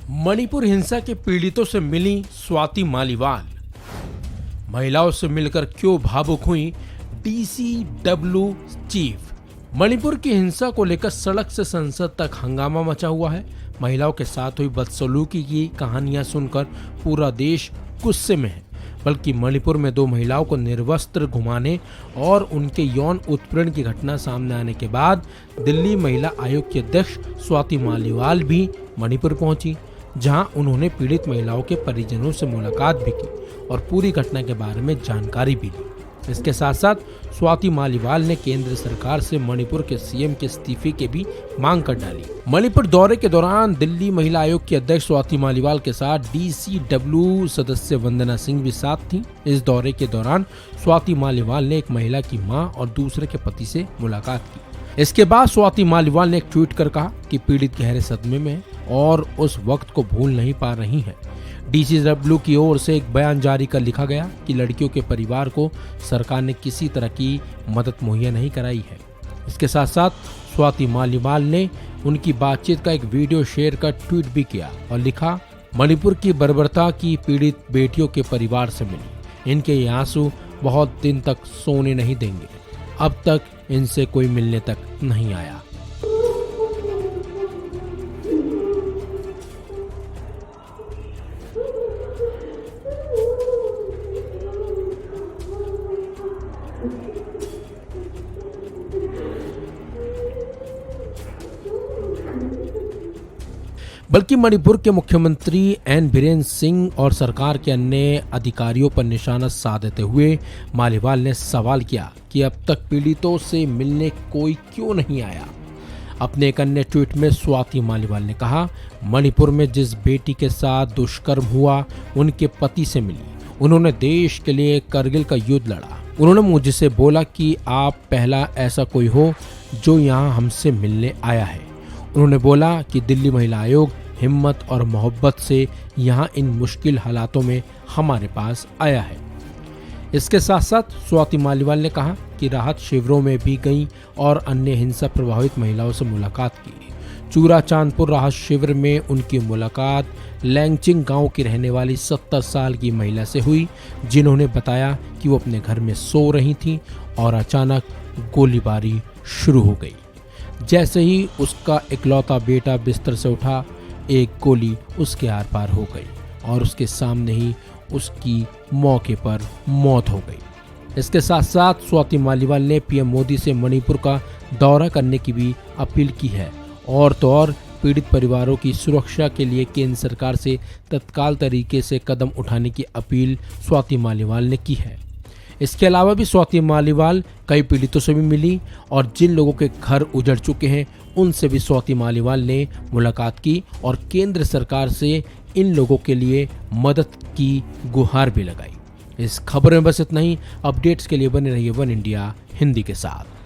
मणिपुर हिंसा के पीड़ितों से मिली स्वाति मालीवाल। महिलाओं से मिलकर क्यों भावुक हुई डीसीडब्ल्यू चीफ। मणिपुर की हिंसा को लेकर सड़क से संसद तक हंगामा मचा हुआ है। महिलाओं के साथ हुई बदसलूकी की कहानियां सुनकर पूरा देश गुस्से में है। बल्कि मणिपुर में 2 महिलाओं को निर्वस्त्र घुमाने और उनके यौन उत्पीड़न की घटना सामने आने के बाद दिल्ली महिला आयोग की अध्यक्ष स्वाति मालीवाल भी मणिपुर पहुंची, जहां उन्होंने पीड़ित महिलाओं के परिजनों से मुलाकात भी की और पूरी घटना के बारे में जानकारी भी ली। इसके साथ साथ स्वाति मालीवाल ने केंद्र सरकार से मणिपुर के सीएम के इस्तीफे की भी मांग कर डाली। मणिपुर दौरे के दौरान दिल्ली महिला आयोग की अध्यक्ष स्वाति मालीवाल के साथ डीसीडब्ल्यू सदस्य वंदना सिंह भी साथ थीं। इस दौरे के दौरान स्वाति मालीवाल ने एक महिला की मां और दूसरे के पति से मुलाकात की। इसके बाद स्वाति मालीवाल ने एक ट्वीट कर कहा कि पीड़ित गहरे सदमे में है और उस वक्त को भूल नहीं पा रही हैं। डीसीडब्ल्यू की ओर से एक बयान जारी कर लिखा गया कि लड़कियों के परिवार को सरकार ने किसी तरह की मदद मुहैया नहीं कराई है। इसके साथ साथ स्वाति मालीवाल ने उनकी बातचीत का एक वीडियो शेयर कर ट्वीट भी किया और लिखा, मणिपुर की बर्बरता की पीड़ित बेटियों के परिवार से मिली। इनके ये आंसू बहुत दिन तक सोने नहीं देंगे। अब तक इनसे कोई मिलने तक नहीं आया। बल्कि मणिपुर के मुख्यमंत्री एन बीरेन सिंह और सरकार के अन्य अधिकारियों पर निशाना साधते हुए मालीवाल ने सवाल किया कि अब तक पीड़ितों से मिलने कोई क्यों नहीं आया। अपने एक अन्य ट्वीट में स्वाति मालीवाल ने कहा, मणिपुर में जिस बेटी के साथ दुष्कर्म हुआ उनके पति से मिली। उन्होंने देश के लिए करगिल का युद्ध लड़ा। उन्होंने मुझसे बोला कि आप पहला ऐसा कोई हो जो यहाँ हमसे मिलने आया है। उन्होंने बोला कि दिल्ली महिला आयोग हिम्मत और मोहब्बत से यहाँ इन मुश्किल हालातों में हमारे पास आया है। इसके साथ साथ स्वाति मालीवाल ने कहा कि राहत शिविरों में भी गई और अन्य हिंसा प्रभावित महिलाओं से मुलाकात की। चूरा चांदपुर राहत शिविर में उनकी मुलाकात लैंगचिंग गांव की रहने वाली 70 साल की महिला से हुई, जिन्होंने बताया कि वो अपने घर में सो रही थीं और अचानक गोलीबारी शुरू हो गई। जैसे ही उसका इकलौता बेटा बिस्तर से उठा, एक गोली उसके आर पार हो गई और उसके सामने ही उसकी मौके पर मौत हो गई। इसके साथ साथ स्वाति मालीवाल ने पीएम मोदी से मणिपुर का दौरा करने की भी अपील की है और तो और पीड़ित परिवारों की सुरक्षा के लिए केंद्र सरकार से तत्काल तरीके से कदम उठाने की अपील स्वाति मालीवाल ने की है। इसके अलावा भी स्वाति मालीवाल कई पीड़ितों से भी मिली और जिन लोगों के घर उजड़ चुके हैं उनसे भी स्वाति मालीवाल ने मुलाकात की और केंद्र सरकार से इन लोगों के लिए मदद की गुहार भी लगाई। इस खबर में बस इतना ही। अपडेट्स के लिए बने रहिए वन इंडिया हिंदी के साथ।